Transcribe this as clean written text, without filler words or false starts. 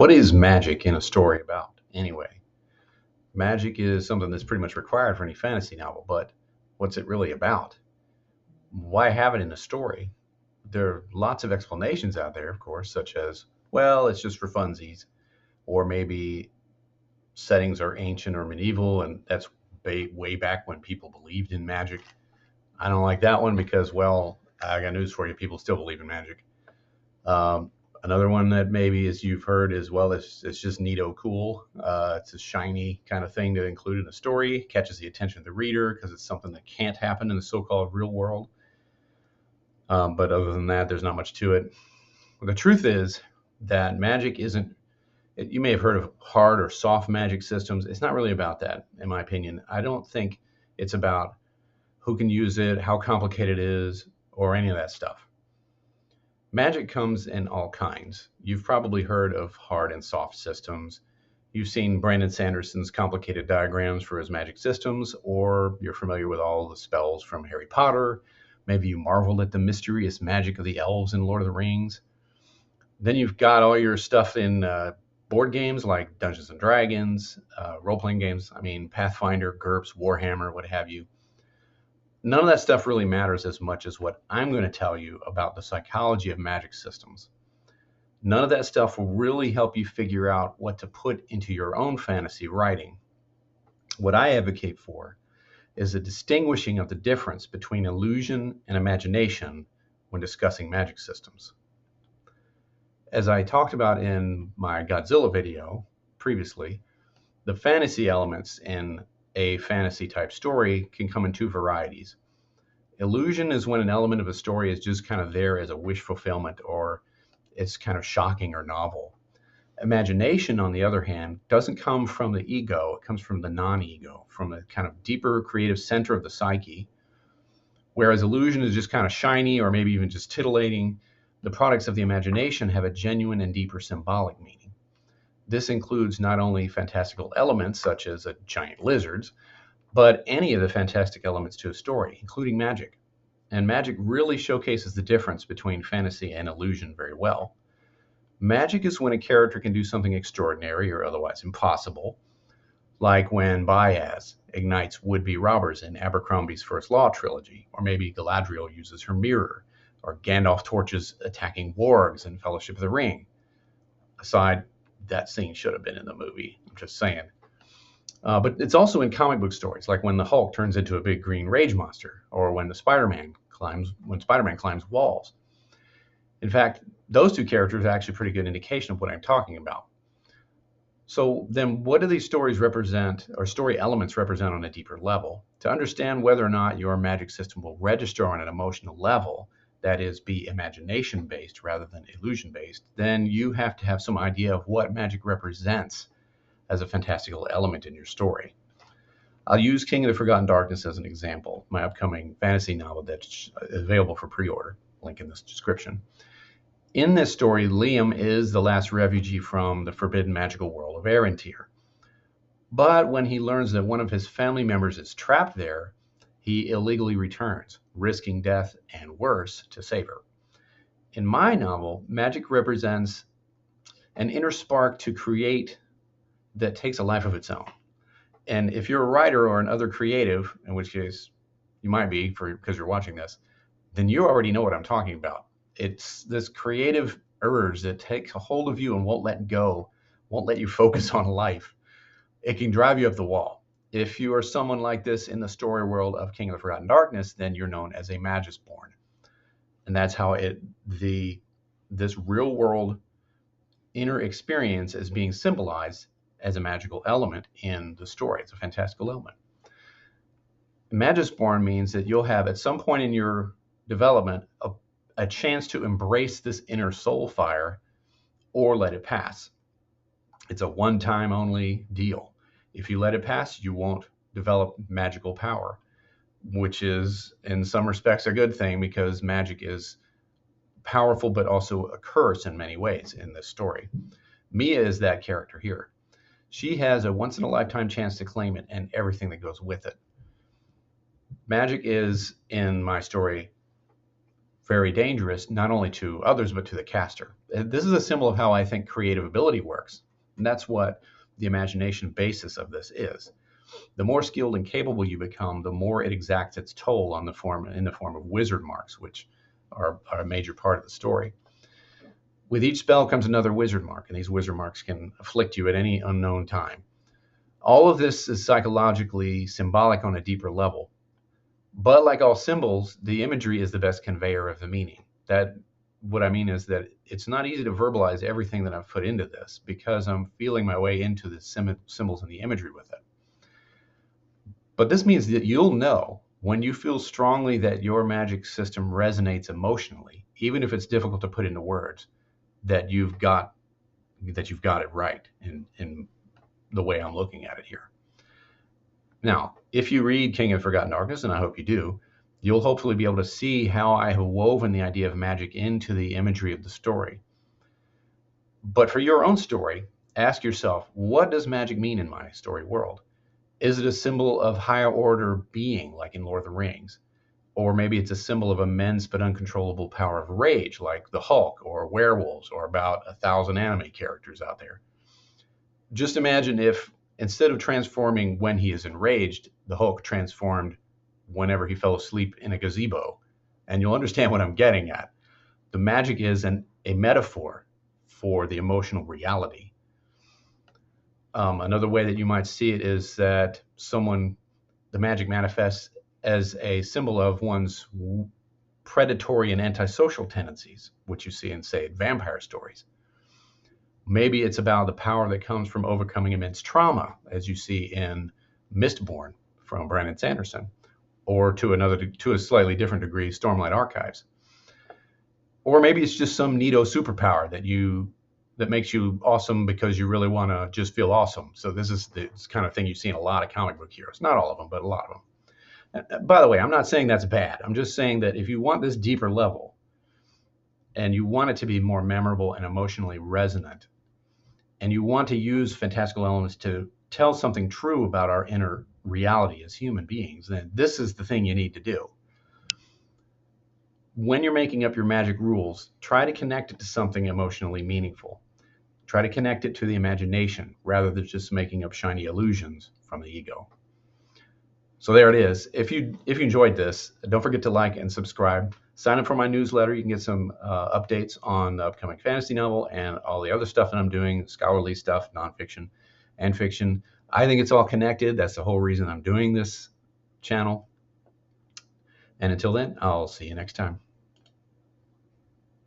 What is magic in a story about, anyway? Magic is something that's pretty much required for any fantasy novel, but what's it really about? Why have it in a story? There are lots of explanations out there, of course, such as, well, it's just for funsies, or maybe settings are ancient or medieval, and that's way back when people believed in magic. I don't like that one because, well, I got news for you. People still believe in magic. Um, Another one that maybe, as you've heard, is, well, it's just neato cool. It's a shiny kind of thing to include in a story, catches the attention of the reader because it's something that can't happen in the so-called real world. But other than that, there's not much to it. The truth is that magic isn't, you may have heard of hard or soft magic systems. It's not really about that, in my opinion. I don't think it's about who can use it, how complicated it is, or any of that stuff. Magic comes in all kinds. You've probably heard of hard and soft systems. You've seen Brandon Sanderson's complicated diagrams for his magic systems, or you're familiar with all the spells from Harry Potter. Maybe you marveled at the mysterious magic of the elves in Lord of the Rings. Then you've got all your stuff in board games like Dungeons and Dragons, role-playing games, Pathfinder, GURPS, Warhammer, what have you. None of that stuff really matters as much as what I'm going to tell you about the psychology of magic systems. None of that stuff will really help you figure out what to put into your own fantasy writing. What I advocate for is a distinguishing of the difference between illusion and imagination when discussing magic systems. As I talked about in my Godzilla video previously, the fantasy elements in a fantasy type story can come in two varieties. Illusion is when an element of a story is just kind of there as a wish fulfillment, or it's kind of shocking or novel. Imagination, on the other hand, doesn't come from the ego, it comes from the non-ego, from a kind of deeper creative center of the psyche. Whereas illusion is just kind of shiny or maybe even just titillating, the products of the imagination have a genuine and deeper symbolic meaning. This includes not only fantastical elements such as giant lizards, but any of the fantastic elements to a story, including magic. And magic really showcases the difference between fantasy and illusion very well. Magic is when a character can do something extraordinary or otherwise impossible, like when Baez ignites would-be robbers in Abercrombie's First Law trilogy, or maybe Galadriel uses her mirror, or Gandalf torches attacking wargs in Fellowship of the Ring. Aside, that scene should have been in the movie, I'm just saying. But it's also in comic book stories, like when the Hulk turns into a big green rage monster, or when Spider-Man climbs walls. In fact, those two characters are actually a pretty good indication of what I'm talking about. So then what do these stories represent, or story elements represent on a deeper level? To understand whether or not your magic system will register on an emotional level, that is, be imagination-based rather than illusion-based, then you have to have some idea of what magic represents as a fantastical element in your story. I'll use King of the Forgotten Darkness as an example, my upcoming fantasy novel that's available for pre-order, link in this description. In this story, Liam is the last refugee from the forbidden magical world of Arentir. But when he learns that one of his family members is trapped there, he illegally returns, risking death and worse to save her. In my novel, magic represents an inner spark to create that takes a life of its own. And if you're a writer or another creative, in which case you might be because you're watching this, then you already know what I'm talking about. It's this creative urge that takes a hold of you and won't let go, won't let you focus on life. It can drive you up the wall. If you are someone like this in the story world of King of the Forgotten Darkness, then you're known as a Magisborn. And that's how this real world inner experience is being symbolized as a magical element in the story. It's a fantastical element. Magisborn means that you'll have at some point in your development a chance to embrace this inner soul fire or let it pass. It's a one-time only deal. If you let it pass, you won't develop magical power, which is in some respects a good thing because magic is powerful but also a curse in many ways in this story. Mia is that character here. She has a once-in-a-lifetime chance to claim it and everything that goes with it. Magic is, in my story, very dangerous, not only to others, but to the caster. This is a symbol of how I think creative ability works. And that's what the imagination basis of this is. The more skilled and capable you become, the more it exacts its toll in the form of wizard marks, which are a major part of the story. With each spell comes another wizard mark, and these wizard marks can afflict you at any unknown time. All of this is psychologically symbolic on a deeper level. But like all symbols, the imagery is the best conveyor of the meaning. What I mean is that it's not easy to verbalize everything that I've put into this because I'm feeling my way into the symbols and the imagery with it. But this means that you'll know when you feel strongly that your magic system resonates emotionally, even if it's difficult to put into words, that you've got it right in the way I'm looking at it here. Now, if you read King of Forgotten Darkness, and I hope you do, you'll hopefully be able to see how I have woven the idea of magic into the imagery of the story. But for your own story, ask yourself, what does magic mean in my story world? Is it a symbol of higher order being, like in Lord of the Rings? Or maybe it's a symbol of immense but uncontrollable power of rage, like the Hulk or werewolves or about 1,000 anime characters out there. Just imagine if instead of transforming when he is enraged, the Hulk transformed whenever he fell asleep in a gazebo. And you'll understand what I'm getting at. The magic is a metaphor for the emotional reality. Another way that you might see it is that the magic manifests as a symbol of one's predatory and antisocial tendencies, which you see in, say, vampire stories. Maybe it's about the power that comes from overcoming immense trauma, as you see in Mistborn from Brandon Sanderson, or to a slightly different degree, Stormlight Archives. Or maybe it's just some neato superpower that makes you awesome because you really want to just feel awesome. So this is the kind of thing you see in a lot of comic book heroes. Not all of them, but a lot of them. By the way, I'm not saying that's bad. I'm just saying that if you want this deeper level and you want it to be more memorable and emotionally resonant, and you want to use fantastical elements to tell something true about our inner reality as human beings, then this is the thing you need to do. When you're making up your magic rules, try to connect it to something emotionally meaningful. Try to connect it to the imagination rather than just making up shiny illusions from the ego. So there it is. If you enjoyed this, don't forget to like and subscribe. Sign up for my newsletter. You can get some updates on the upcoming fantasy novel and all the other stuff that I'm doing, scholarly stuff, nonfiction and fiction. I think it's all connected. That's the whole reason I'm doing this channel. And until then, I'll see you next time.